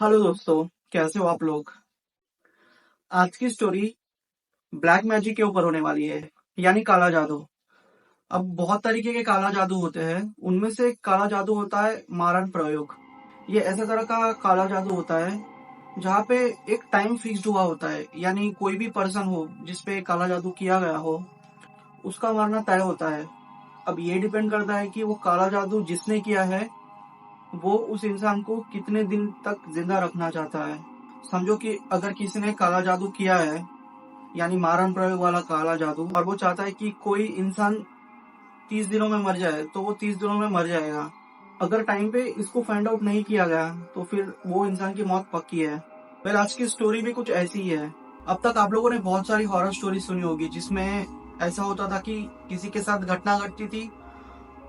Hello दोस्तों, कैसे हो आप लोग। आज की स्टोरी ब्लैक मैजिक के ऊपर होने वाली है, यानी काला जादू। अब बहुत तरीके के काला जादू होते हैं। उनमें से एक काला जादू होता है मारण प्रयोग। ये ऐसा तरह का काला जादू होता है जहाँ पे एक टाइम फिक्स्ड हुआ होता है, यानी कोई भी पर्सन हो जिसपे काला जादू किया गया हो, उसका मरना तय होता है। अब ये डिपेंड करता है कि वो काला जादू जिसने किया है वो उस इंसान को कितने दिन तक जिंदा रखना चाहता है। समझो कि अगर किसी ने काला जादू किया है, यानी मारण प्रयोग वाला काला जादू, और वो चाहता है कि कोई इंसान 30 दिनों में मर जाए, तो वो 30 दिनों में मर जाएगा। अगर टाइम पे इसको फाइंड आउट नहीं किया गया तो फिर वो इंसान की मौत पक्की है। फिर आज की स्टोरी भी कुछ ऐसी ही है। अब तक आप लोगों ने बहुत सारी हॉरर स्टोरी सुनी होगी जिसमें ऐसा होता था कि किसी के साथ घटना घटती थी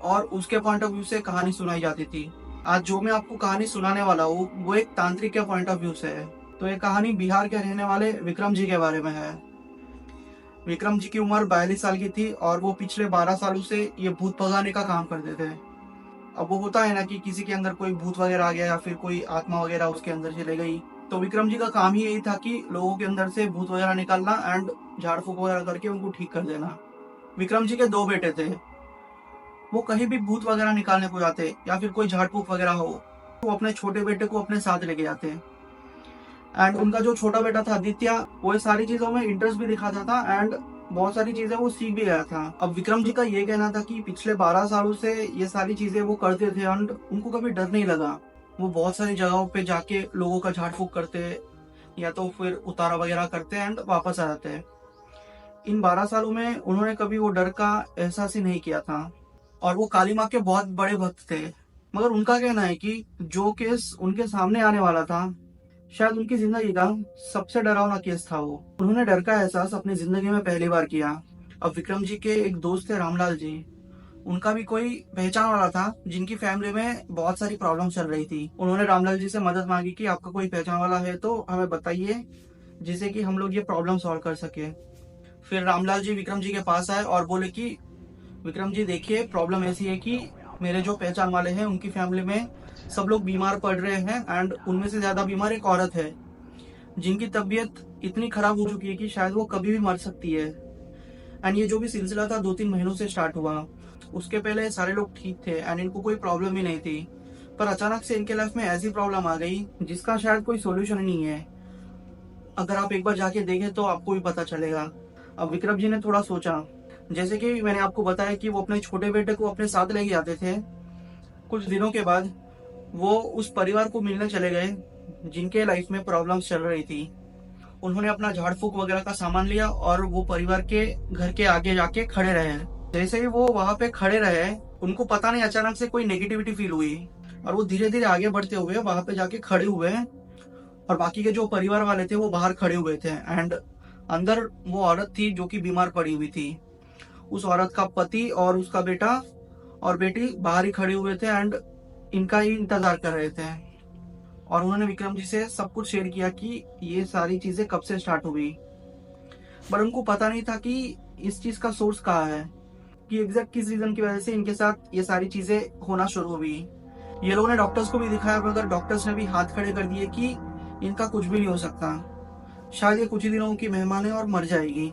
और उसके पॉइंट ऑफ व्यू से कहानी सुनाई जाती थी। आज जो मैं आपको कहानी सुनाने वाला हूँ वो एक तांत्रिक के पॉइंट ऑफ व्यू से है। तो ये कहानी बिहार के रहने वाले विक्रम जी के बारे में है। विक्रम जी की उम्र 42 साल की थी और वो पिछले 12 सालों से ये भूत भगाने का काम करते थे। अब वो होता है ना कि किसी के अंदर कोई भूत वगैरह आ गया या फिर कोई आत्मा वगैरह उसके अंदर चले गई, तो विक्रम जी का काम ही यही था कि लोगों के अंदर से भूत वगैरह निकालना एंड झाड़ फूक वगैरह करके उनको ठीक कर देना। विक्रम जी के दो बेटे थे। वो कहीं भी भूत वगैरह निकालने को जाते या फिर कोई झाड़ फूक वगैरह हो, वो अपने छोटे बेटे को अपने साथ लेके जाते। एंड उनका जो छोटा बेटा था आदित्य, वो ये सारी चीजों में इंटरेस्ट भी दिखाता था एंड बहुत सारी चीजें वो सीख भी गया था। अब विक्रम जी का ये कहना था कि पिछले 12 सालों से ये सारी चीजें वो करते थे एंड उनको कभी डर नहीं लगा। वो बहुत सारी जगहों पे जाके लोगों का झाड़ फूक करते या तो फिर उतारा वगैरह करते एंड वापस आ जाते। इन 12 सालों में उन्होंने कभी वो डर का एहसास ही नहीं किया था। और वो काली माँ के बहुत बड़े भक्त थे। मगर उनका कहना है कि जो केस उनके सामने आने वाला था, शायद उनकी जिंदगी का सबसे डरावना केस था। वो उन्होंने डर का एहसास अपनी जिंदगी में पहली बार किया। अब विक्रम जी के एक दोस्त थे रामलाल जी। उनका भी कोई पहचान वाला था जिनकी फैमिली में बहुत सारी प्रॉब्लम चल रही थी। उन्होंने रामलाल जी से मदद मांगी कि आपका कोई पहचान वाला है तो हमें बताइए, जिससे कि हम लोग ये प्रॉब्लम सॉल्व कर सके। फिर रामलाल जी विक्रम जी के पास आए और बोले कि विक्रम जी देखिए, प्रॉब्लम ऐसी है कि मेरे जो पहचान वाले हैं उनकी फैमिली में सब लोग बीमार पड़ रहे हैं एंड उनमें से ज्यादा बीमार एक औरत है जिनकी तबीयत इतनी खराब हो चुकी है कि शायद वो कभी भी मर सकती है। एंड ये जो भी सिलसिला था 2-3 महीनों से स्टार्ट हुआ। उसके पहले सारे लोग ठीक थे एंड इनको कोई प्रॉब्लम ही नहीं थी। पर अचानक से इनके लाइफ में ऐसी प्रॉब्लम आ गई जिसका शायद कोई सोल्यूशन नहीं है। अगर आप एक बार जाके देखें तो आपको भी पता चलेगा। अब विक्रम जी ने थोड़ा सोचा। जैसे कि मैंने आपको बताया कि वो अपने छोटे बेटे को अपने साथ लेके जाते थे। कुछ दिनों के बाद वो उस परिवार को मिलने चले गए जिनके लाइफ में प्रॉब्लम्स चल रही थी। उन्होंने अपना झाड़ फूक वगैरह का सामान लिया और वो परिवार के घर के आगे जाके खड़े रहे। जैसे ही वो वहां पे खड़े रहे, उनको पता नहीं अचानक से कोई नेगेटिविटी फील हुई और वो धीरे धीरे आगे बढ़ते हुए वहां पे जाके खड़े हुए। और बाकी के जो परिवार वाले थे वो बाहर खड़े हुए थे एंड अंदर वो औरत थी जो कि बीमार पड़ी हुई थी। उस औरत का पति और उसका बेटा और बेटी बाहर ही खड़े हुए थे एंड इनका ही इंतजार कर रहे थे। और उन्होंने विक्रम जी से सब कुछ शेयर किया कि ये सारी चीजें कब से स्टार्ट हुई। पर उनको पता नहीं था कि इस चीज का सोर्स कहाँ है, कि एग्जैक्ट किस रीजन की वजह से इनके साथ ये सारी चीजें होना शुरू हुई। ये लोगों ने डॉक्टर्स को भी दिखाया मगर डॉक्टर्स ने भी हाथ खड़े कर दिए कि इनका कुछ भी नहीं हो सकता। शायद ये कुछ ही दिनों की मेहमान है और मर जाएगी।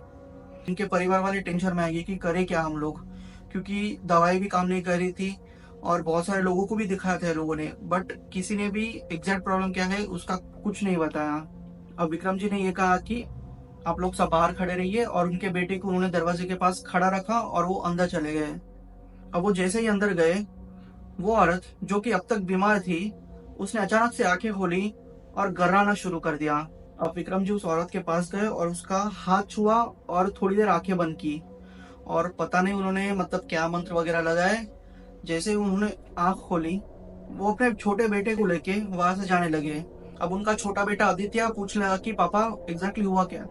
इनके परिवार वाले टेंशन में आएगी कि करे क्या हम लोग, क्योंकि दवाई भी काम नहीं कर रही थी और बहुत सारे लोगों को भी दिखाया था लोगों ने, बट किसी ने भी एग्जैक्ट प्रॉब्लम क्या है उसका कुछ नहीं बताया। अब विक्रम जी ने ये कहा कि आप लोग सब बाहर खड़े रहिए और उनके बेटे को उन्होंने दरवाजे के पास खड़ा रखा और वो अंदर चले गए। अब वो जैसे ही अंदर गए, वो औरत जो कि अब तक बीमार थी, उसने अचानक से आंखें खोली और गर्राना शुरू कर दिया। अब विक्रम जी उस औरत के पास गए और उसका हाथ छुआ और थोड़ी देर आंखें बंद की। और पता नहीं उन्होंने मतलब क्या मंत्र वगैरह लगाए। जैसे ही उन्होंने आंख खोली, वो अपने छोटे बेटे को लेके वहां से जाने लगे। अब उनका छोटा बेटा आदित्य पूछने लगा कि पापा एग्जैक्टली हुआ क्या,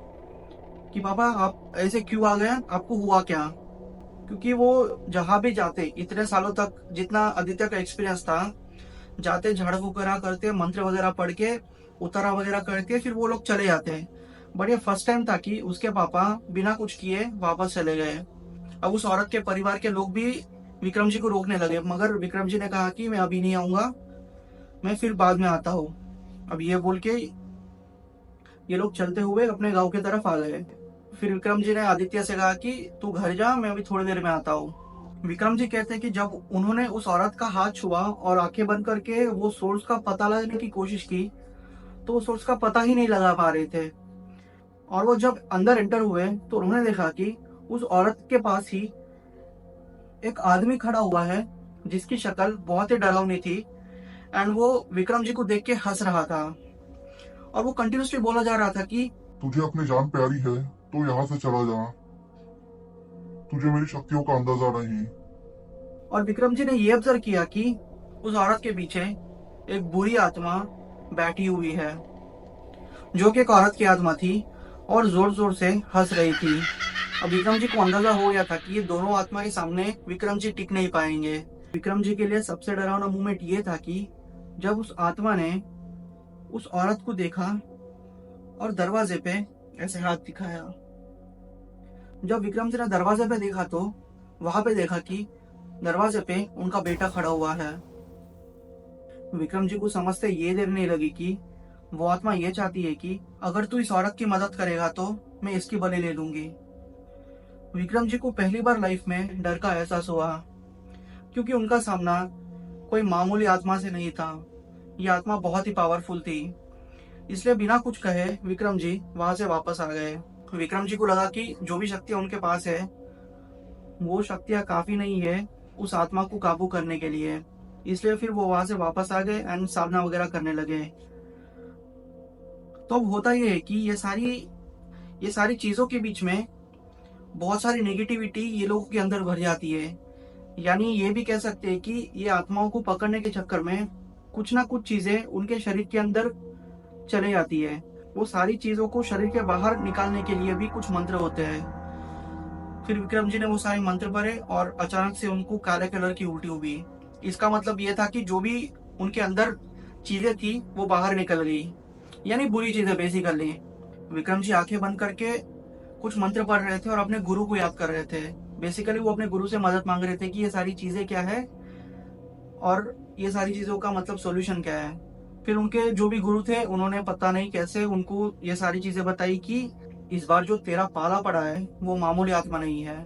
कि पापा आप ऐसे क्यों आ गए, आपको हुआ क्या। क्योंकि वो जहां भी जाते इतने सालों तक, जितना आदित्य का एक्सपीरियंस था, जाते झाड़ फूक वगैरह करते, मंत्र वगैरह पढ़ के, उतारा वगैरह करके फिर वो लोग चले जाते हैं। बट ये फर्स्ट टाइम था कि उसके पापा बिना कुछ किए वापस चले गए। अब उस औरत के परिवार के लोग भी विक्रम जी को रोकने लगे, मगर विक्रम जी ने कहा कि मैं अभी नहीं आऊंगा, मैं फिर बाद में आता हूँ। अब ये बोल के ये लोग चलते हुए अपने गांव की तरफ आ गए। फिर विक्रम जी ने आदित्य से कहा कि तू घर जा, मैं अभी थोड़ी देर में आता हूँ। विक्रम जी कहते हैं कि जब उन्होंने उस औरत का हाथ छुआ और आंखें बंद करके वो सोर्स का पता लगाने की कोशिश की, तो वो सोर्स का पता ही नहीं लगा पा रहे थे। और वो जब अंदर एंटर हुए तो उन्होंने देखा कि उस औरत के पास ही एक आदमी खड़ा हुआ है जिसकी शक्ल बहुत ही डरावनी थी। एंड वो विक्रम जी को देख के हंस रहा था और वो कंटिन्यूसली बोला जा रहा था कि तुझे अपनी जान प्यारी है तो यहाँ से चला जा, तुझे मेरी शक्तियों का अंदाजा नहीं। और विक्रम जी ने ये ऑब्जर्व किया कि उस औरत के पीछे एक बुरी आत्मा बैठी हुई है, जो कि एक औरत की आत्मा थी और जोर जोर से हंस रही थी। अब विक्रम जी को अंदाजा हो गया था कि ये दोनों आत्मा के सामने विक्रम जी टिक नहीं पाएंगे। विक्रम जी के लिए सबसे डरावना मोमेंट ये था कि जब उस आत्मा ने उस औरत को देखा और दरवाजे पे ऐसे हाथ दिखाया। जब विक्रम जी ने दरवाजे पे देखा तो वहां पे देखा कि दरवाजे पे उनका बेटा खड़ा हुआ है। विक्रम जी को समझते ये देर नहीं लगी कि वो आत्मा ये चाहती है कि अगर तू इस औरत की मदद करेगा तो मैं इसकी बलि ले लूंगी। विक्रम जी को पहली बार लाइफ में डर का एहसास हुआ, क्योंकि उनका सामना कोई मामूली आत्मा से नहीं था। ये आत्मा बहुत ही पावरफुल थी। इसलिए बिना कुछ कहे विक्रम जी वहां से वापस आ गए। विक्रम जी को लगा कि जो भी शक्तियां उनके पास है वो शक्तियां काफी नहीं है उस आत्मा को काबू करने के लिए। इसलिए फिर वो वहां से वापस आ गए एंड साधना वगैरह करने लगे। तो अब होता ये है कि ये सारी चीजों के बीच में बहुत सारी नेगेटिविटी ये लोगों के अंदर भर जाती है। यानी ये भी कह सकते हैं कि ये आत्माओं को पकड़ने के चक्कर में कुछ ना कुछ चीजें उनके शरीर के अंदर चले जाती है। वो सारी चीजों को शरीर के बाहर निकालने के लिए भी कुछ मंत्र होते हैं। फिर विक्रम जी ने वो सारे मंत्र पढ़े और अचानक से उनको काले कलर की उल्टी हुई। इसका मतलब ये था कि जो भी उनके अंदर चीजें थी वो बाहर निकल गई, यानी बुरी चीजें बेसिकली। विक्रम जी आंखें बंद करके कुछ मंत्र पढ़ रहे थे और अपने गुरु को याद कर रहे थे। बेसिकली वो अपने गुरु से मदद मांग रहे थे कि ये सारी चीजें क्या है और ये सारी चीजों का मतलब सॉल्यूशन क्या है। फिर उनके जो भी गुरु थे उन्होंने पता नहीं कैसे उनको ये सारी चीजें बताई कि इस बार जो तेरा पाला पड़ा है वो मामूली आत्मा नहीं है।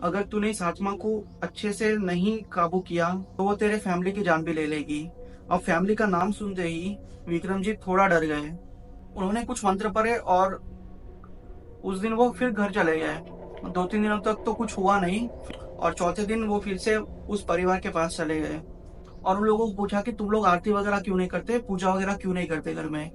अगर तूने इस आत्मा को अच्छे से नहीं काबू किया तो वो तेरे फैमिली की जान भी ले लेगी। अब फैमिली का नाम सुनते ही विक्रम जी थोड़ा डर गए। उन्होंने कुछ मंत्र पढ़े और उस दिन वो फिर घर चले गए। 2-3 दिनों तक तो कुछ हुआ नहीं और चौथे दिन वो फिर से उस परिवार के पास चले गए और उन लोगों को पूछा कि तुम लोग आरती वगैरह क्यों नहीं करते, पूजा वगैरह क्यों नहीं करते घर में।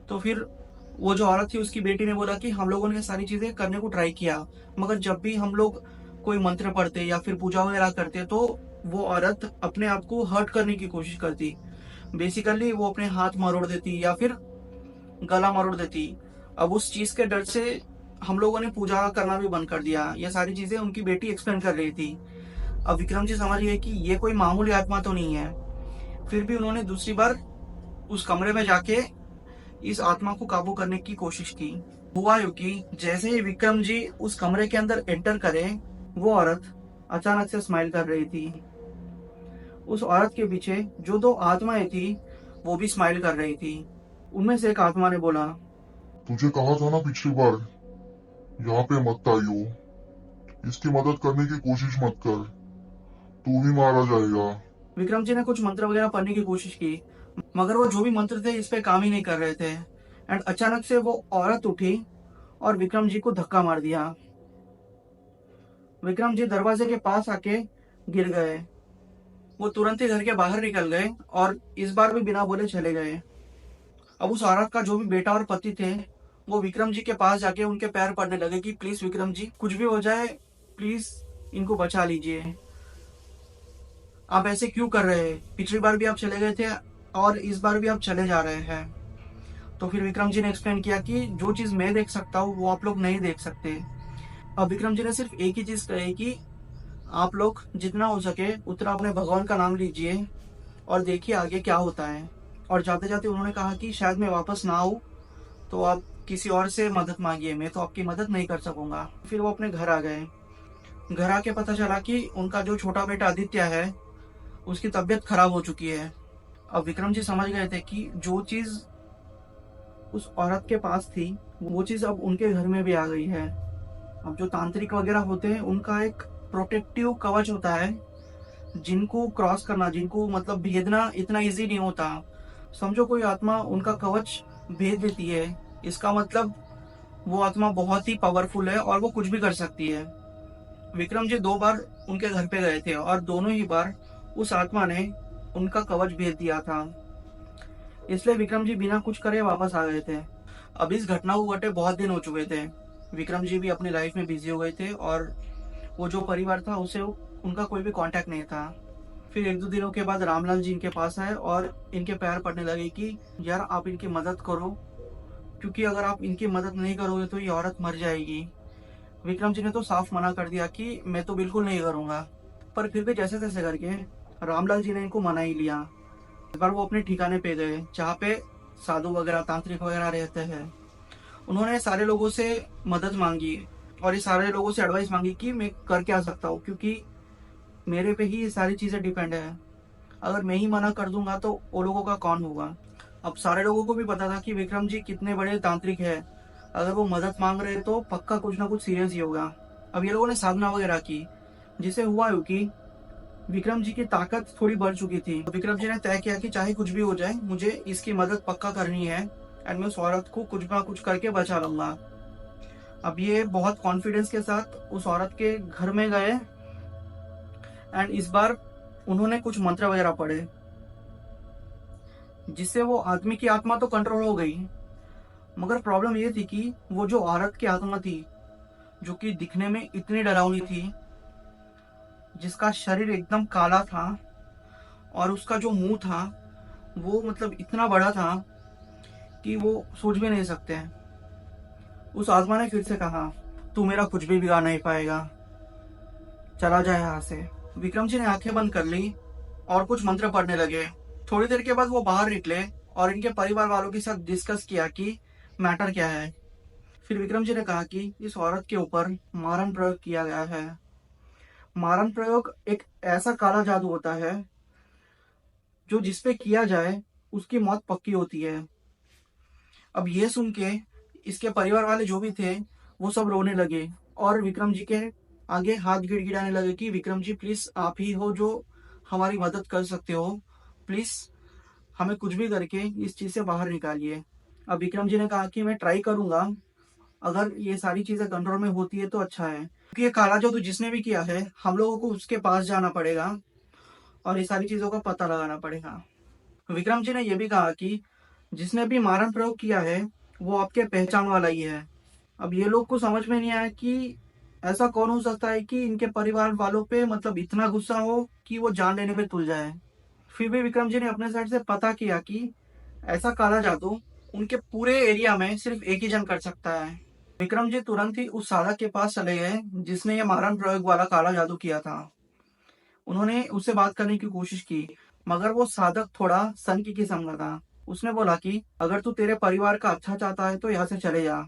तो फिर वो जो औरत थी उसकी बेटी ने बोला कि हम लोगों ने सारी चीजें करने को ट्राई किया, मगर जब भी हम लोग कोई मंत्र पढ़ते या फिर पूजा वगैरह करते तो वो औरत अपने आप को हर्ट करने की कोशिश करती। बेसिकली वो अपने हाथ मरोड़ देती या फिर गला मरोड़ देती। अब उस चीज के डर से हम लोगों ने पूजा करना भी बंद कर दिया। ये सारी चीजें उनकी बेटी एक्सप्लेन कर रही थी। अब विक्रम जी समझ गए कि ये कोई मामूली आत्मा तो नहीं है। फिर भी उन्होंने दूसरी बार उस कमरे में जाके इस आत्मा को काबू करने की कोशिश की। हुआ यूं कि जैसे ही विक्रम जी उस कमरे के अंदर एंटर करे, वो औरत अचानक से स्माइल कर रही थी। उस औरत के पीछे जो 2 आत्माएं थी वो भी स्माइल कर रही थी। उनमें से एक आत्मा ने बोला, तुझे कहा था ना पिछली बार यहाँ पे मत आइयो, इसकी मदद करने की कोशिश मत कर, तू भी मारा जाएगा। विक्रम जी ने कुछ मंत्र वगैरह पढ़ने की कोशिश की, मगर वो जो भी मंत्र थे इस पे काम ही नहीं कर रहे थे। एंड अचानक से वो औरत उठी और विक्रम जी को धक्का मार दिया। विक्रम जी दरवाजे के पास आके गिर गए। वो तुरंत ही घर के बाहर निकल गए और इस बार भी बिना बोले चले गए। अब उस औरत का जो भी बेटा और पति थे वो विक्रम जी के पास जाके उनके पैर पड़ने लगे कि प्लीज विक्रम जी, कुछ भी हो जाए प्लीज इनको बचा लीजिए। आप ऐसे क्यों कर रहे हैं? पिछली बार भी आप चले गए थे और इस बार भी आप चले जा रहे हैं। तो फिर विक्रम जी ने एक्सप्लेन किया कि जो चीज मैं देख सकता हूँ वो आप लोग नहीं देख सकते। अब विक्रम जी ने सिर्फ एक ही चीज कही कि आप लोग जितना हो सके उतना अपने भगवान का नाम लीजिए और देखिए आगे क्या होता है। और जाते जाते उन्होंने कहा कि शायद मैं वापस ना आऊँ तो आप किसी और से मदद मांगिए, मैं तो आपकी मदद नहीं कर सकूंगा। फिर वो अपने घर आ गए। घर आके पता चला कि उनका जो छोटा बेटा आदित्य है उसकी तबीयत खराब हो चुकी है। अब विक्रम जी समझ गए थे कि जो चीज उस औरत के पास थी वो चीज अब उनके घर में भी आ गई है। अब जो तांत्रिक वगैरह होते हैं उनका एक प्रोटेक्टिव कवच होता है जिनको क्रॉस करना, जिनको मतलब भेदना इतना इजी नहीं होता। समझो कोई आत्मा उनका कवच भेद देती है, इसका मतलब वो आत्मा बहुत ही पावरफुल है और वो कुछ भी कर सकती है। विक्रम जी 2 बार उनके घर पे गए थे और दोनों ही बार उस आत्मा ने उनका कवच भेज दिया था। इसलिए विक्रम जी बिना कुछ करे वापस आ गए थे। अब इस घटना को घटे बहुत दिन हो चुके थे। विक्रम जी भी अपनी लाइफ में बिजी हो गए थे और वो जो परिवार था उसे उनका कोई भी कांटेक्ट नहीं था। फिर 1-2 दिनों के बाद रामलाल जी इनके पास आए और इनके पैर पड़ने लगे कि यार आप इनकी मदद करो, क्योंकि अगर आप इनकी मदद नहीं करोगे तो ये औरत मर जाएगी। विक्रम जी ने तो साफ मना कर दिया कि मैं तो बिल्कुल नहीं करूंगा, पर फिर भी जैसे तैसे करके रामलाल जी ने इनको मना ही लिया। इस बार वो अपने ठिकाने पे गए जहाँ पे साधु वगैरह तांत्रिक वगैरह रहते हैं। उन्होंने सारे लोगों से मदद मांगी और ये सारे लोगों से एडवाइस मांगी कि मैं कर क्या सकता हूँ, क्योंकि मेरे पे ही ये सारी चीजें डिपेंड है। अगर मैं ही मना कर दूंगा तो वो लोगों का कौन होगा। अब सारे लोगों को भी पता था कि विक्रम जी कितने बड़े तांत्रिक है, अगर वो मदद मांग रहे तो पक्का कुछ ना कुछ सीरियस ही होगा। अब ये लोगों ने साधना वगैरह की, जिससे हुआ यूं कि विक्रम जी की ताकत थोड़ी बढ़ चुकी थी। विक्रम जी ने तय किया कि चाहे कुछ भी हो जाए मुझे इसकी मदद पक्का करनी है एंड मैं उस औरत को कुछ ना कुछ करके बचा लूंगा। अब ये बहुत कॉन्फिडेंस के साथ उस औरत के घर में गए एंड इस बार उन्होंने कुछ मंत्र वगैरह पढ़े, जिससे वो आदमी की आत्मा तो कंट्रोल हो गई। मगर प्रॉब्लम ये थी कि वो जो औरत की आत्मा थी, जो कि दिखने में इतनी डरावनी थी, जिसका शरीर एकदम काला था और उसका जो मुंह था वो मतलब इतना बड़ा था कि वो सोच भी नहीं सकते। उस आत्मा ने फिर से कहा, तू मेरा कुछ भी बिगाड़ नहीं पाएगा, चला जाए यहाँ से। विक्रम जी ने आंखें बंद कर ली और कुछ मंत्र पढ़ने लगे। थोड़ी देर के बाद वो बाहर निकले और इनके परिवार वालों के साथ डिस्कस किया कि मैटर क्या है। फिर विक्रम जी ने कहा कि इस औरत के ऊपर मारण प्रयोग किया गया है। मारण प्रयोग एक ऐसा काला जादू होता है जो जिसपे किया जाए उसकी मौत पक्की होती है। अब ये सुन के इसके परिवार वाले जो भी थे वो सब रोने लगे और विक्रम जी के आगे हाथ गिड़गिड़ाने लगे कि विक्रम जी प्लीज आप ही हो जो हमारी मदद कर सकते हो, प्लीज हमें कुछ भी करके इस चीज से बाहर निकालिए। अब विक्रम जी ने कहा कि मैं ट्राई करूंगा, अगर ये सारी चीजें कंट्रोल में होती है तो अच्छा है, क्योंकि ये काला जादू जिसने भी किया है हम लोगों को उसके पास जाना पड़ेगा और ये सारी चीजों का पता लगाना पड़ेगा। विक्रम जी ने यह भी कहा कि जिसने भी मारण प्रयोग किया है वो आपके पहचान वाला ही है। अब ये लोग को समझ में नहीं आया कि ऐसा कौन हो सकता है कि इनके परिवार वालों पे मतलब इतना गुस्सा हो कि वो जान लेने पे तुल जाए। फिर भी विक्रम जी ने अपने साइड से पता किया कि ऐसा काला जादू उनके पूरे एरिया में सिर्फ एक ही जन कर सकता है। विक्रम जी तुरंत ही उस साधक के पास चले गए जिसने ये मारण प्रयोग वाला काला जादू किया था। उन्होंने उससे बात करने की कोशिश की, मगर वो साधक थोड़ा सन की किस्म का था। उसने बोला कि अगर तू तेरे परिवार का अच्छा चाहता है तो यहाँ से चले जा,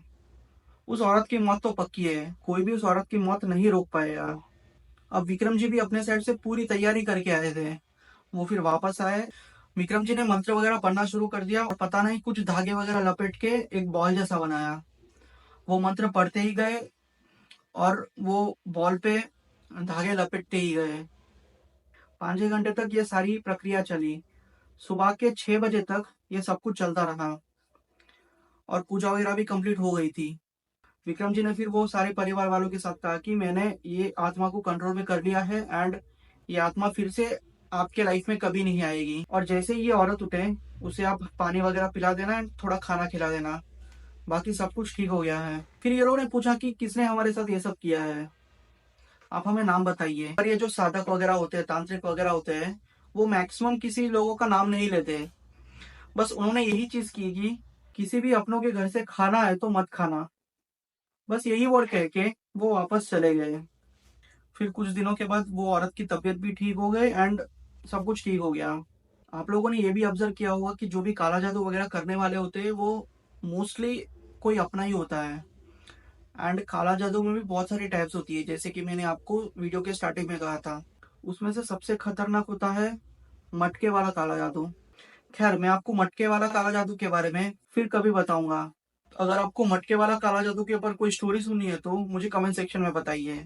उस औरत की मौत तो पक्की है, कोई भी उस औरत की मौत नहीं रोक पाएगा। अब विक्रम जी भी अपने साइड से पूरी तैयारी करके आए थे। वो फिर वापस आए। विक्रम जी ने मंत्र वगैरह पढ़ना शुरू कर दिया और पता नहीं कुछ धागे वगैरह लपेट के एक बॉल जैसा बनाया। वो मंत्र पढ़ते ही गए और वो बॉल पे धागे लपेटते ही गए। 5-6 घंटे तक ये सारी प्रक्रिया चली। सुबह के 6 बजे तक ये सब कुछ चलता रहा और पूजा वगैरह भी कंप्लीट हो गई थी। विक्रम जी ने फिर वो सारे परिवार वालों के साथ कहा कि मैंने ये आत्मा को कंट्रोल में कर लिया है एंड ये आत्मा फिर से आपके लाइफ में कभी नहीं आएगी। और जैसे ही ये औरत उठे उसे आप पानी वगैरह पिला देना एंड थोड़ा खाना खिला देना, बाकी सब कुछ ठीक हो गया है। फिर ये लोगों ने पूछा कि किसने हमारे साथ ये सब किया है, आप हमें नाम बताइए। और ये जो साधक वगैरह होते हैं, तांत्रिक वगैरह होते हैं, वो मैक्सिमम किसी लोगों का नाम नहीं लेते। बस उन्होंने यही चीज की कि किसी भी अपनों के घर से खाना है तो मत खाना, बस यही वर्ड कह के वो वापस चले गए। फिर कुछ दिनों के बाद वो औरत की तबीयत भी ठीक हो गई एंड सब कुछ ठीक हो गया। आप लोगों ने ये भी ऑब्जर्व किया होगा कि जो भी काला जादू वगैरह करने वाले होते हैं वो मोस्टली कोई अपना ही होता है। एंड काला जादू में भी बहुत सारी टाइप्स होती है, जैसे कि मैंने आपको वीडियो के स्टार्टिंग में कहा था। उसमें से सबसे खतरनाक होता है मटके वाला काला जादू। खैर, मैं आपको मटके वाला काला जादू के बारे में फिर कभी बताऊंगा। अगर आपको मटके वाला काला जादू के ऊपर कोई स्टोरी सुननी है तो मुझे कमेंट सेक्शन में बताइए।